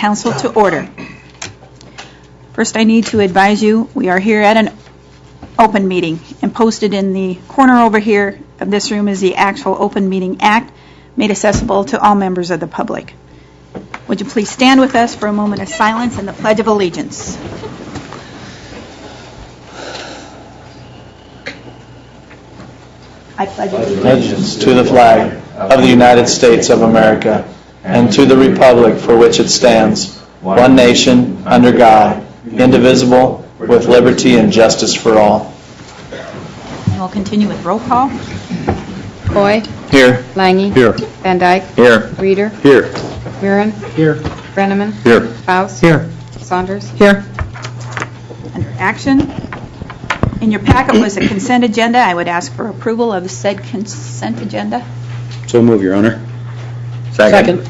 council to order. First, I need to advise you, we are here at an open meeting, and posted in the corner over here of this room is the actual Open Meeting Act, made accessible to all members of the public. Would you please stand with us for a moment of silence and the Pledge of Allegiance? I pledge allegiance to the flag of the United States of America and to the republic for which it stands, one nation, under God, indivisible, with liberty and justice for all. And we'll continue with roll call. Coy. Here. Lange. Here. Van Dyke. Here. Reeder. Here. Murin. Here. Brenneman. Here. Faust. Here. Saunders. Here. Under action, in your packet was a consent agenda. I would ask for approval of said consent agenda. So move, Your Honor. Second.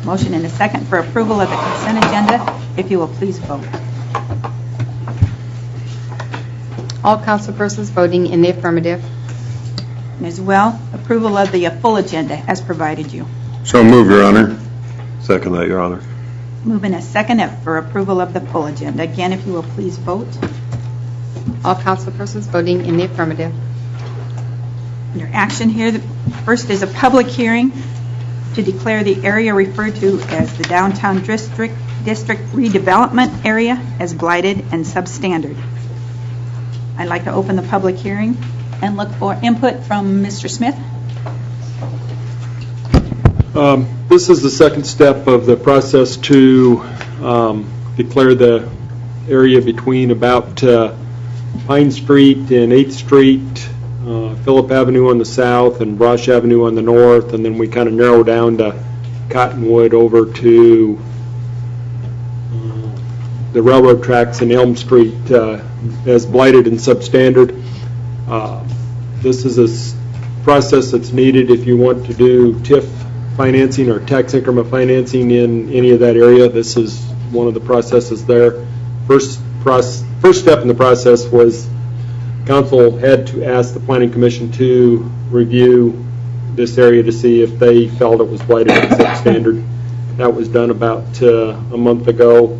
Motion and a second for approval of the consent agenda. If you will please vote. All councilpersons voting in the affirmative. And as well, approval of the full agenda as provided you. So move, Your Honor. Second that, Your Honor. Move in a second for approval of the full agenda. Again, if you will please vote. All councilpersons voting in the affirmative. Under action here, the first is a public hearing to declare the area referred to as the Downtown District Redevelopment Area as blighted and substandard. I'd like to open the public hearing and look for input from Mr. Smith. This is the second step of the process to declare the area between about Pine Street and 8th Street, Phillip Avenue on the south and Brosh Avenue on the north, and then we kind of narrow down to Cottonwood over to the railroad tracks in Elm Street as blighted and substandard. This is a process that's needed if you want to do TIF financing or tax increment financing in any of that area. This is one of the processes there. First step in the process was council had to ask the Planning Commission to review this area to see if they felt it was blighted and substandard. That was done about a month ago.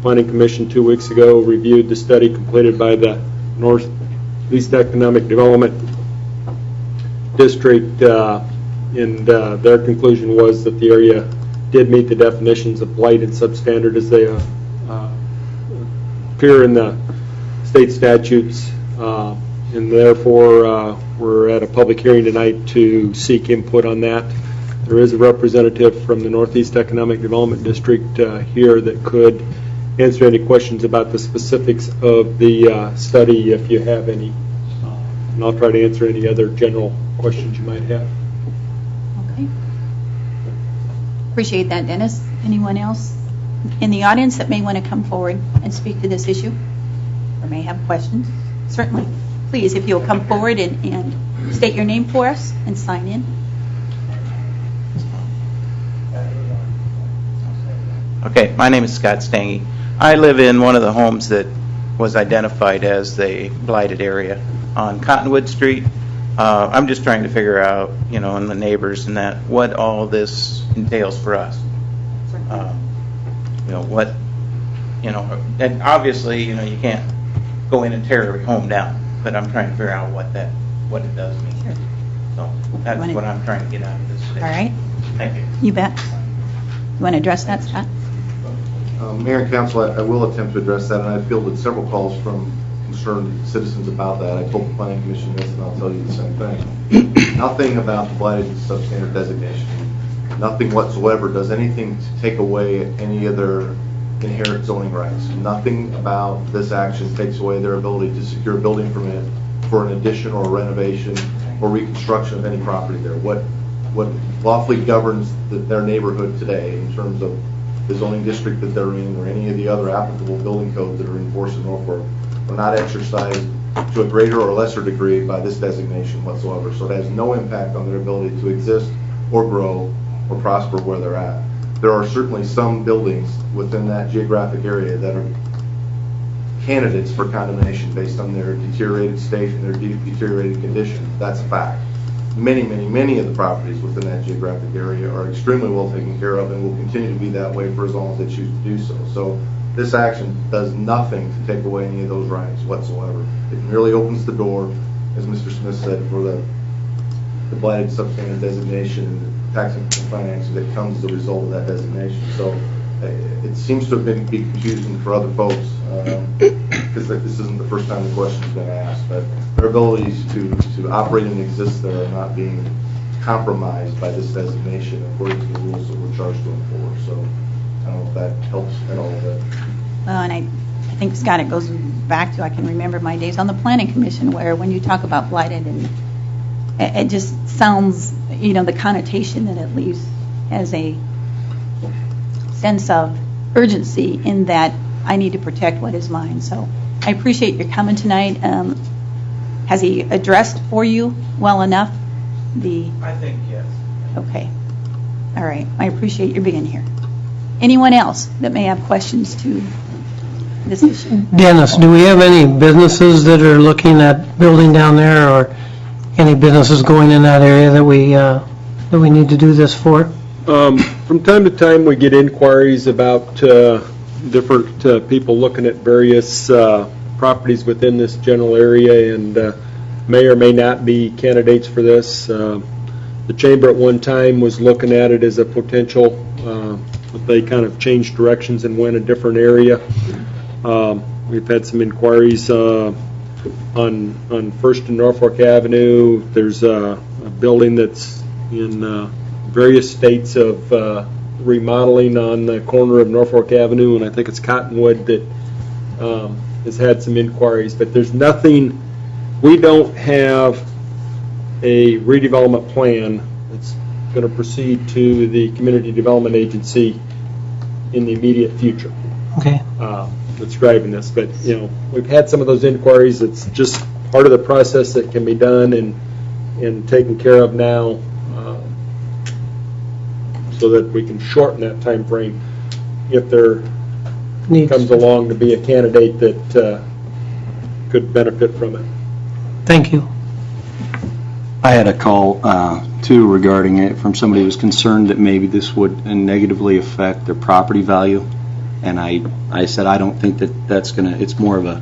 Planning Commission 2 weeks ago reviewed the study completed by the Northeast Economic Development District, and their conclusion was that the area did meet the definitions of blight and substandard as they appear in the state statutes, and therefore we're at a public hearing tonight to seek input on that. There is a representative from the Northeast Economic Development District here that could answer any questions about the specifics of the study if you have any, and I'll try to answer any other general questions you might have. Okay. Appreciate that, Dennis. Anyone else in the audience that may want to come forward and speak to this issue or may have questions? Certainly. Please, if you'll come forward and state your name for us and sign in. Okay, my name is Scott Stange. I live in one of the homes that was identified as the blighted area on Cottonwood Street. I'm just trying to figure out, and the neighbors and that, what all this entails for us. And obviously, you can't go in and tear every home down, but I'm trying to figure out what it does mean. Sure. So that's what I'm trying to get out of this today. All right. Thank you. You bet. You want to address that, Scott? Mayor and Council, I will attempt to address that, and I fielded several calls from concerned citizens about that. I told the Planning Commission this, and I'll tell you the same thing. Nothing about the blighted and substandard designation, nothing whatsoever does anything to take away any of their inherent zoning rights. Nothing about this action takes away their ability to secure a building permit for an addition or a renovation or reconstruction of any property there. What lawfully governs their neighborhood today in terms of the zoning district that they're in or any of the other applicable building codes that are enforced in Norfolk are not exercised to a greater or lesser degree by this designation whatsoever. So it has no impact on their ability to exist or grow or prosper where they're at. There are certainly some buildings within that geographic area that are candidates for condemnation based on their deteriorated state and their deteriorated condition. That's a fact. many of the properties within that geographic area are extremely well taken care of and will continue to be that way for as long as they choose to do so. So this action does nothing to take away any of those rights whatsoever. It merely opens the door, as Mr. Smith said, for the blighted substandard designation and the tax income financing that comes as a result of that designation. So it seems to have been confusing for other folks because this isn't the first time the question has been asked, but their abilities to operate and exist there are not being compromised by this designation according to the rules that we're charged to enforce. So I don't know if that helps at all. But Well, and I think, Scott, it goes back to, I can remember my days on the Planning Commission where when you talk about blighted, and it just sounds, the connotation that it leaves as a sense of urgency in that I need to protect what is mine. So I appreciate your coming tonight. Has he addressed for you well enough? I think yes. Okay. All right. I appreciate your being here. Anyone else that may have questions to this issue? Dennis, do we have any businesses that are looking at building down there, or any businesses going in that area that we need to do this for? From time to time, we get inquiries about different people looking at various properties within this general area, and may or may not be candidates for this. The Chamber at one time was looking at it as a potential, but they kind of changed directions and went a different area. We've had some inquiries on First and Norfolk Avenue. There's a building that's in various states of remodeling on the corner of Norfolk Avenue, and I think it's Cottonwood that has had some inquiries. But there's nothing, we don't have a redevelopment plan that's going to proceed to the Community Development Agency in the immediate future. Okay. That's driving this, but we've had some of those inquiries. It's just part of the process that can be done and taken care of now, so that we can shorten that time frame if there comes along to be a candidate that could benefit from it. Thank you. I had a call, too, regarding it from somebody who was concerned that maybe this would negatively affect their property value. And I said, I don't think that's going to, it's more of a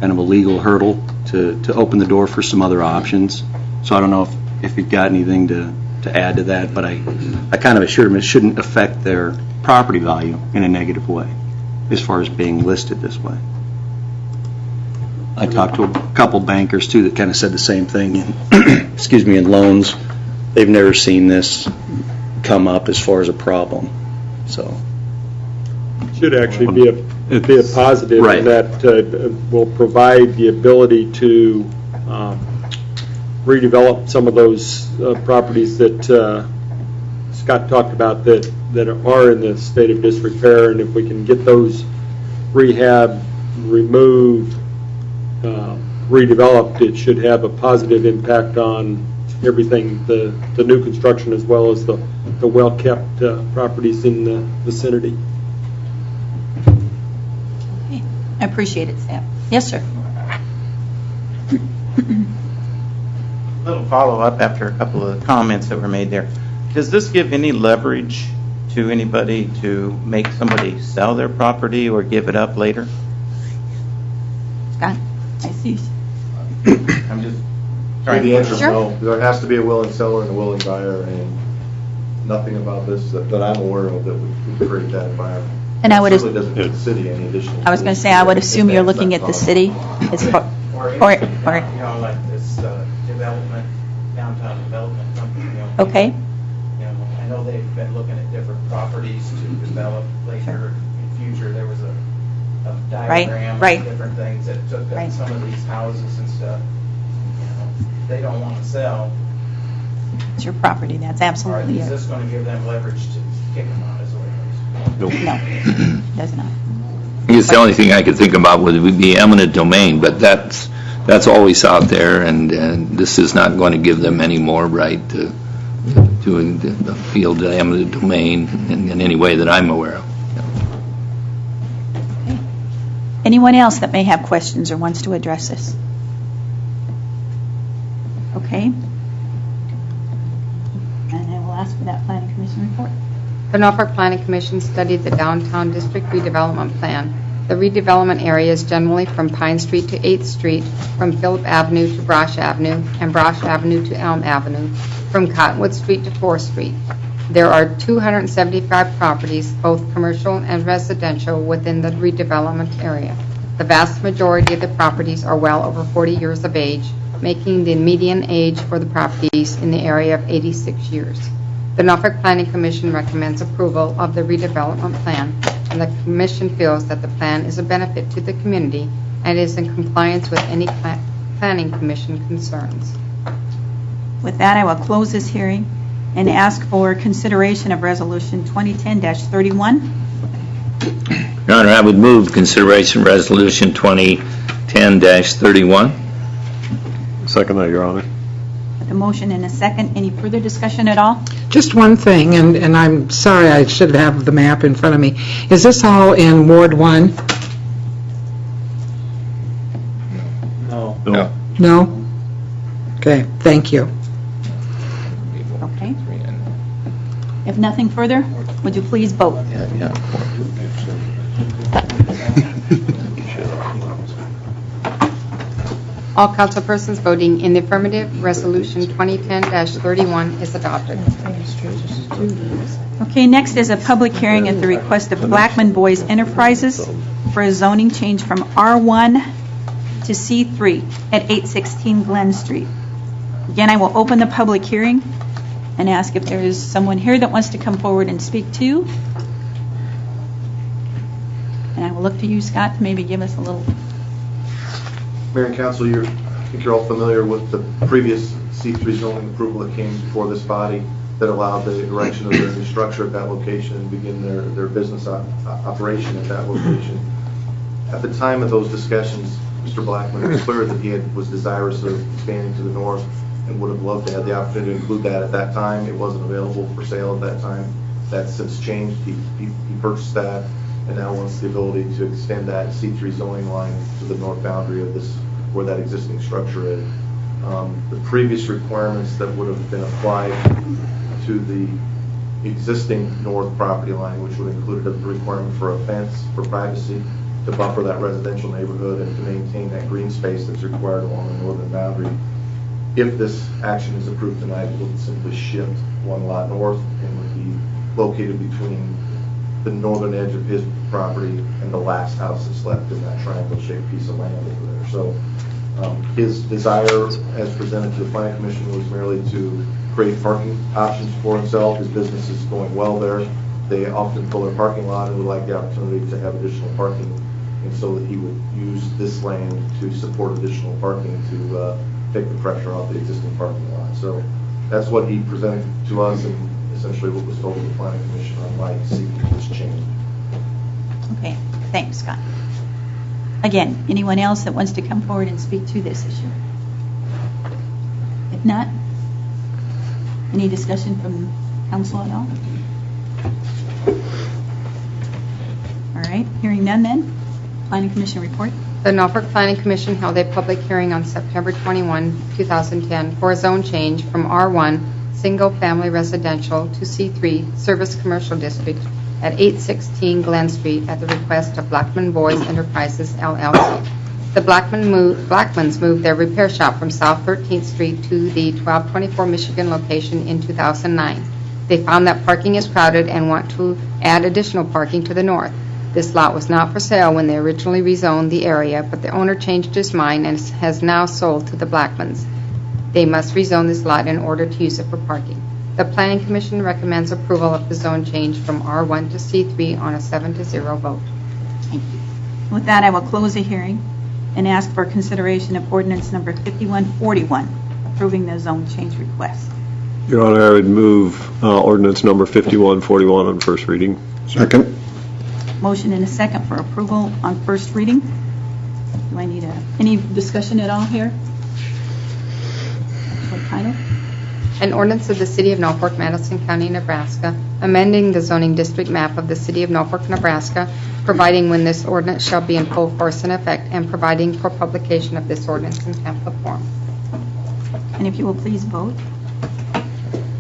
kind of a legal hurdle to open the door for some other options. So I don't know if you've got anything to add to that, but I kind of assured them it shouldn't affect their property value in a negative way as far as being listed this way. I talked to a couple bankers, too, that kind of said the same thing. And excuse me, in loans, they've never seen this come up as far as a problem. So Should actually be a positive, Right. in that will provide the ability to redevelop some of those properties that Scott talked about that are in the state of disrepair, and if we can get those rehab, removed, redeveloped, it should have a positive impact on everything, the new construction as well as the well-kept properties in the vicinity. Okay. I appreciate it, Sam. Yes, sir. Little follow-up after a couple of comments that were made there. Does this give any leverage to anybody to make somebody sell their property or give it up later? Scott, I see. I'm just trying The to... answer is Sure. no. There has to be a willing seller and a willing buyer, and nothing about this that I'm aware of that would create that environment. And I would It certainly doesn't give the city any additional. I was going to say, I would assume you're looking at the city as far, or, like this development, downtown development company, okay, I know they've been looking at different properties to develop later in future. There was a diagram right. of different things that took Right. some of these houses and stuff. They don't want to sell. it's your property, that's Or absolutely is yours. this going to give them leverage to kick them out as well? No, does not. I guess the only thing I could think about would be eminent domain, but that's always out there, and this is not going to give them any more right to appeal to eminent domain in any way that I'm aware of. Okay. Anyone else that may have questions or wants to address this? Okay. Commission report. The Norfolk Planning Commission studied the downtown district redevelopment plan. The redevelopment area is generally from Pine Street to 8th Street, from Phillip Avenue to Brosh Avenue, and Brosh Avenue to Elm Avenue, from Cottonwood Street to 4th Street. There are 275 properties, both commercial and residential, within the redevelopment area. The vast majority of the properties are well over 40 years of age, making the median age for the properties in the area of 86 years. The Norfolk Planning Commission recommends approval of the redevelopment plan, and the Commission feels that the plan is a benefit to the community and is in compliance with any Planning Commission concerns. With that, I will close this hearing and ask for consideration of Resolution 2010-31. Your Honor, I would move consideration Resolution 2010-31. Second that, Your Honor. With a motion and a second, any further discussion at all? Just one thing, and I'm sorry, I should have the map in front of me. Is this all in Ward 1? No. No? Okay, thank you. Okay. If nothing further, would you please vote? All councilpersons voting in the affirmative, Resolution 2010-31 is adopted. Okay, next is a public hearing at the request of Blackman Boys Enterprises for a zoning change from R1 to C3 at 816 Glen Street. Again, I will open the public hearing and ask if there is someone here that wants to come forward and speak to. And I will look to you, Scott, to maybe give us a little. Mayor and Council, I think you're all familiar with the previous C3 zoning approval that came before this body that allowed the erection of their new structure at that location and begin their business operation at that location. At the time of those discussions, Mr. Blackman was clear that he was desirous of expanding to the north and would have loved to have the opportunity to include that at that time. It wasn't available for sale at that time. That's since changed. He purchased that and now wants the ability to extend that C3 zoning line to the north boundary of this, where that existing structure is. The previous requirements that would have been applied to the existing north property line, which would include the requirement for a fence for privacy to buffer that residential neighborhood and to maintain that green space that's required along the northern boundary. If this action is approved tonight, it will simply shift one lot north and would be located between the northern edge of his property and the last house that's left in that triangle-shaped piece of land over there. So his desire, as presented to the Planning Commission, was merely to create parking options for himself. His business is going well there. They often fill their parking lot and would like the opportunity to have additional parking, and so that he would use this land to support additional parking to take the pressure off the existing parking lot. So that's what he presented to us, and essentially what was told to the Planning Commission on why he's seeking this change. Okay, thanks, Scott. Again, anyone else that wants to come forward and speak to this issue? If not, any discussion from council at all? All right, hearing none then. Planning Commission report. The Norfolk Planning Commission held a public hearing on September 21, 2010 for a zone change from R1 Single Family Residential to C3 Service Commercial District at 816 Glen Street at the request of Blackman Boys Enterprises, LLC. The Blackmans moved their repair shop from South 13th Street to the 1224 Michigan location in 2009. They found that parking is crowded and want to add additional parking to the north. This lot was not for sale when they originally rezoned the area, but the owner changed his mind and has now sold to the Blackmans. They must rezone this lot in order to use it for parking. The Planning Commission recommends approval of the zone change from R1 to C3 on a 7-0 vote. Thank you. With that, I will close the hearing and ask for consideration of ordinance number 5141, approving the zone change request. Your Honor, I would move ordinance number 5141 on first reading. Second. Motion and a second for approval on first reading. Do I need any discussion at all here? What title? An ordinance of the City of Norfolk, Madison County, Nebraska, amending the zoning district map of the City of Norfolk, Nebraska, providing when this ordinance shall be in full force and effect, and providing for publication of this ordinance in pamphlet form. And if you will please vote.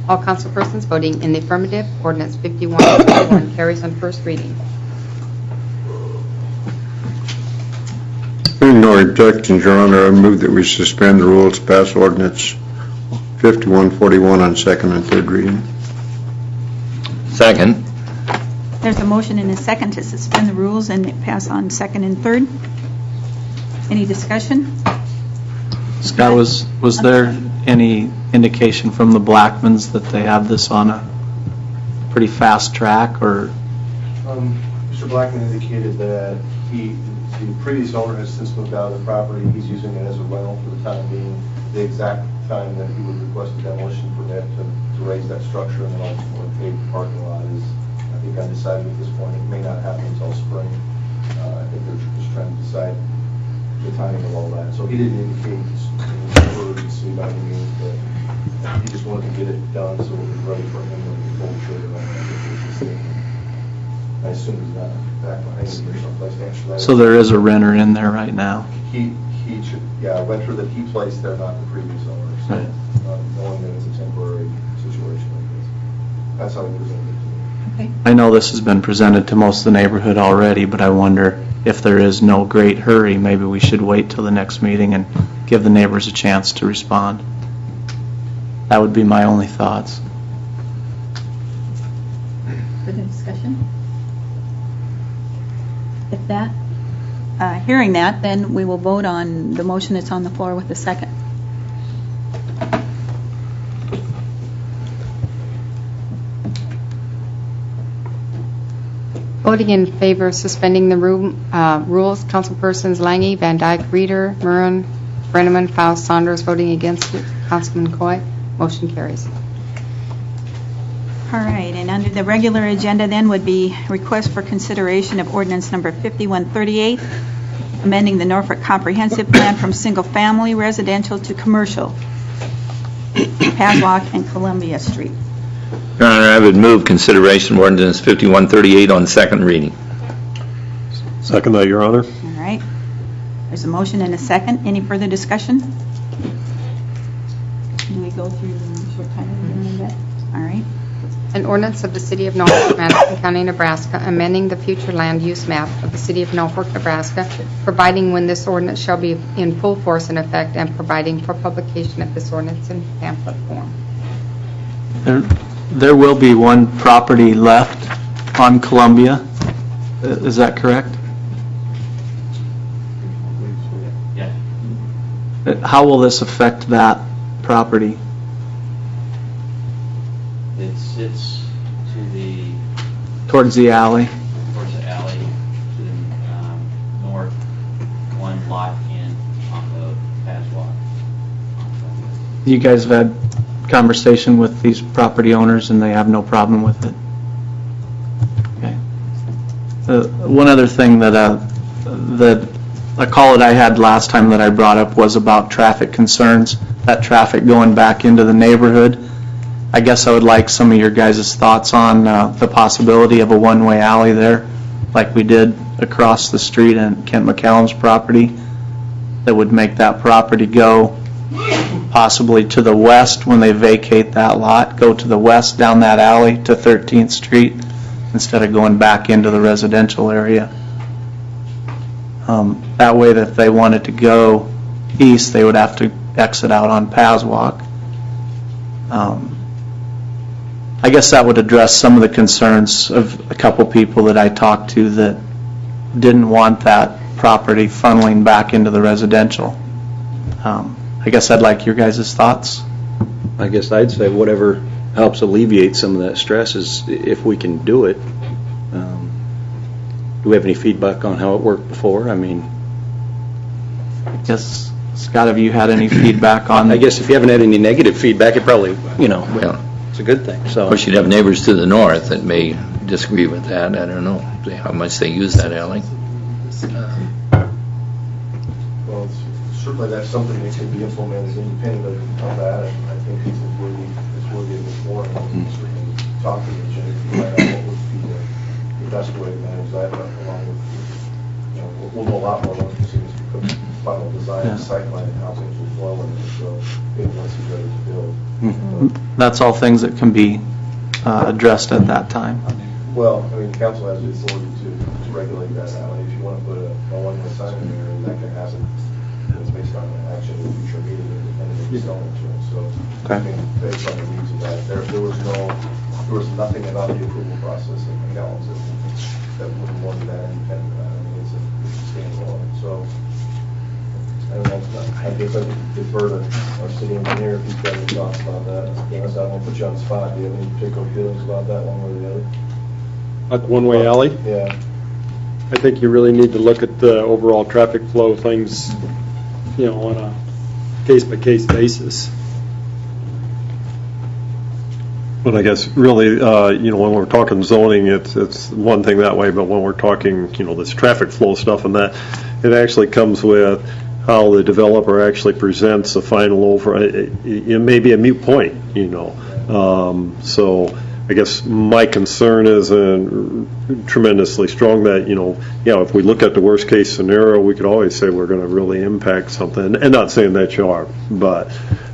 All councilpersons voting in the affirmative, ordinance 5141 carries on first reading. Hearing no objections, Your Honor, I move that we suspend the rules, pass ordinance 5141 on second and third reading. Second. There's a motion and a second to suspend the rules and pass on second and third. Any discussion? Scott, was there any indication from the Blackmans that they have this on a pretty fast track, or? Mr. Blackman indicated that the previous owner has since moved out of the property. He's using it as a rental for the time being. The exact time that he would request a demolition permit to raise that structure and then ultimately pave the parking lot is, I think, undecided at this point. It may not happen until spring. I think they're just trying to decide the timing of all that. So he didn't indicate any urgency by any means, but he just wanted to get it done so it was ready for him when he pulled the trigger on that. I assume he's not back behind him or someplace to answer that. So there is a renter in there right now? He should, yeah, a renter that he placed there, not the previous owner. So Right. knowing that it's a temporary situation like this. That's how he presented it to me. Okay. I know this has been presented to most of the neighborhood already, but I wonder if there is no great hurry, maybe we should wait till the next meeting and give the neighbors a chance to respond. That would be my only thoughts. Further discussion? If that, hearing that, then we will vote on the motion that's on the floor with the second. Voting in favor of suspending the rules, councilpersons Lange, Van Dyke, Reeder, Murren, Brenneman, Faust, Saunders. Voting against it, Councilman Coy. Motion carries. All right, and under the regular agenda then would be request for consideration of ordinance number 5138, amending the Norfolk Comprehensive Plan from single-family residential to commercial, Paswalk and Columbia Street. Your Honor, I would move consideration of ordinance 5138 on second reading. Second that, Your Honor. All right, there's a motion and a second. Any further discussion? Do we go through the short time of that? All right. An ordinance of the City of Norfolk, Madison County, Nebraska, amending the future land use map of the City of Norfolk, Nebraska, providing when this ordinance shall be in full force and effect, and providing for publication of this ordinance in pamphlet form. There will be one property left on Columbia. Is that correct? Yeah. How will this affect that property? It's to the, Towards the alley? towards the alley, to the north, one lot in on the Paswalk. You guys have had conversation with these property owners and they have no problem with it? Okay. One other thing that a call that I had last time that I brought up was about traffic concerns, that traffic going back into the neighborhood. I guess I would like some of your guys' thoughts on the possibility of a one-way alley there, like we did across the street in Kent McCallum's property, that would make that property go possibly to the west when they vacate that lot, go to the west down that alley to 13th Street instead of going back into the residential area. That way that if they wanted to go east, they would have to exit out on Paswalk. I guess that would address some of the concerns of a couple people that I talked to that didn't want that property funneling back into the residential. I guess I'd like your guys' thoughts. I guess I'd say whatever helps alleviate some of that stress is if we can do it. Do we have any feedback on how it worked before? I mean, I guess, Scott, have you had any feedback on? I guess if you haven't had any negative feedback, it probably, Well, it's a good thing. of So course, you'd have neighbors to the north that may disagree with that. I don't know how much they use that alley. Well, certainly that's something that can be implemented independent of that, and I think it's worthy of exploring. We can certainly talk to the engineer to find out what would be the best way to manage that, along with, we'll know a lot more once we see this final design, Yeah. site plan, and how things will flow in it, so once he's ready to build. That's all things that can be addressed at that time. Well, I mean, council has the authority to regulate that out. If you want to put a one-way sign in there, that can happen. It's based on action in a future meeting, independent of the zoning change. So, I think based on the needs of that, there was nothing about the approval process in McAllen's that would warrant that independent of that. I mean, it's a standalone. So, I don't know, I guess I could defer to our city engineer if he's got any thoughts about that. To be honest, I don't want to put you on the spot. Do you have any particular feelings about that one way or the other? At the one-way alley, Yeah. I think you really need to look at the overall traffic flow things, on a case-by-case basis. But I guess really, when we're talking zoning, it's one thing that way, but when we're talking, this traffic flow stuff and that, it actually comes with how the developer actually presents a final it may be a moot point, So I guess my concern isn't tremendously strong that, if we look at the worst case scenario, we could always say we're going to really impact something, and not saying that you are, but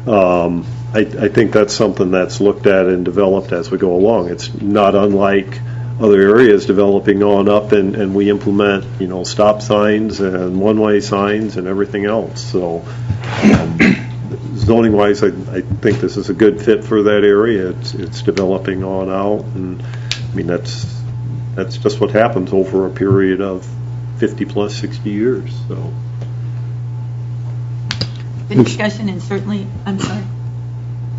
I think that's something that's looked at and developed as we go along. It's not unlike other areas developing on up, and we implement, stop signs and one-way signs and everything else. So zoning-wise, I think this is a good fit for that area. It's developing on out, and I mean that's just what happens over a period of 50 plus 60 years. So Good discussion, and certainly, I'm sorry.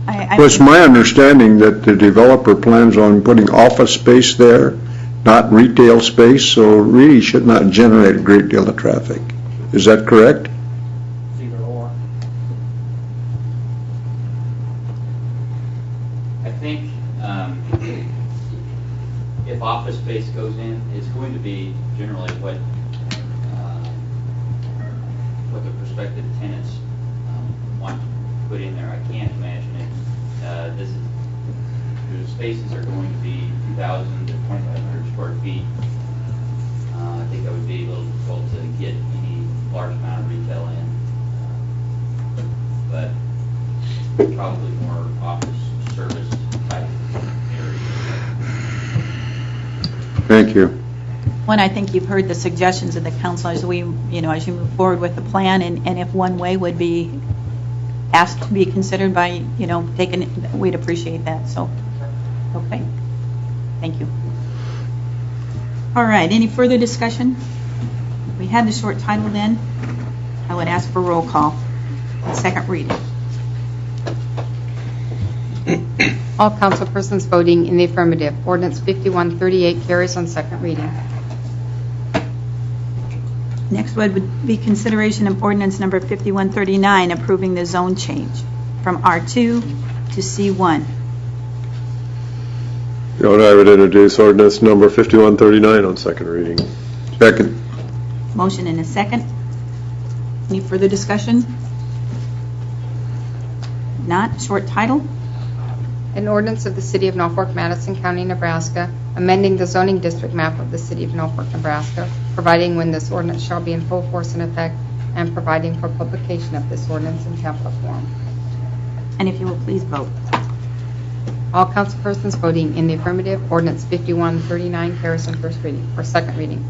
Well, it's my understanding that the developer plans on putting office space there, not retail space, so really should not generate a great deal of traffic. Is that correct? Either or. I think if office space goes in, it's going to be generally what the prospective tenants want to put in there. I can't imagine it. The spaces are going to be 2,000 to 2,500 square feet. I think that would be a little difficult to get any large amount of retail in, but probably more office service type areas. Thank you. One, I think you've heard the suggestions of the council as we, as you move forward with the plan, and if one way would be asked to be considered by, we'd appreciate that. So, okay. Thank you. All right, any further discussion? We had the short title then. I would ask for roll call. Second reading. All councilpersons voting in the affirmative. Ordinance 5138 carries on second reading. Next would be consideration of ordinance number 5139, approving the zone change from R2 to C1. I would introduce ordinance number 5139 on second reading. Second. Motion and a second. Any further discussion? Not. Short title. An ordinance of the City of Norfolk, Madison County, Nebraska, amending the zoning district map of the City of Norfolk, Nebraska, providing when this ordinance shall be in full force and effect, and providing for publication of this ordinance in template form. And if you will please vote. All councilpersons voting in the affirmative. Ordinance 5139 carries on first reading, or second reading.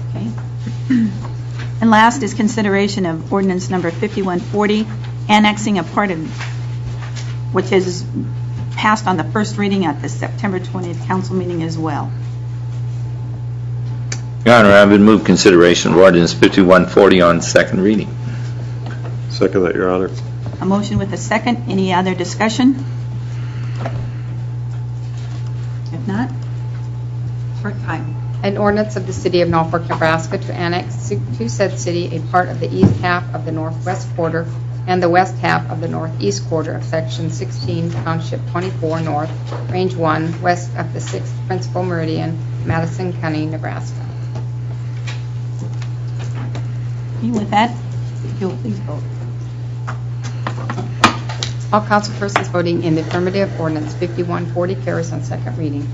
Okay. And last is consideration of ordinance number 5140, annexing a part of which is passed on the first reading at the September 20th council meeting as well. Your Honor, I would move consideration of ordinance 5140 on second reading. Second that, Your Honor. A motion with a second. Any other discussion? If not, short title. An ordinance of the City of Norfolk, Nebraska to annex to said city a part of the east half of the northwest quarter and the west half of the northeast quarter of Section 16, Township 24 North, Range 1, west of the 6th Principal Meridian, Madison County, Nebraska. Okay, with that, if you'll please vote. All councilpersons voting in the affirmative. Ordinance 5140 carries on second reading.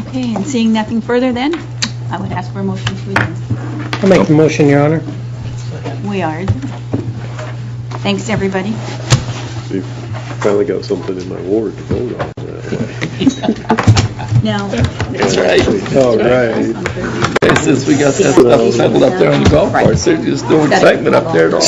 Okay, and seeing nothing further then, I would ask for a motion to adjourn. I'll make the motion, Your Honor. We are. Thanks, everybody. We finally got something in my ward to vote on that way. Now, That's right. Oh, right. Since we got that stuff settled up there on the golf course, there's just no excitement up there at all.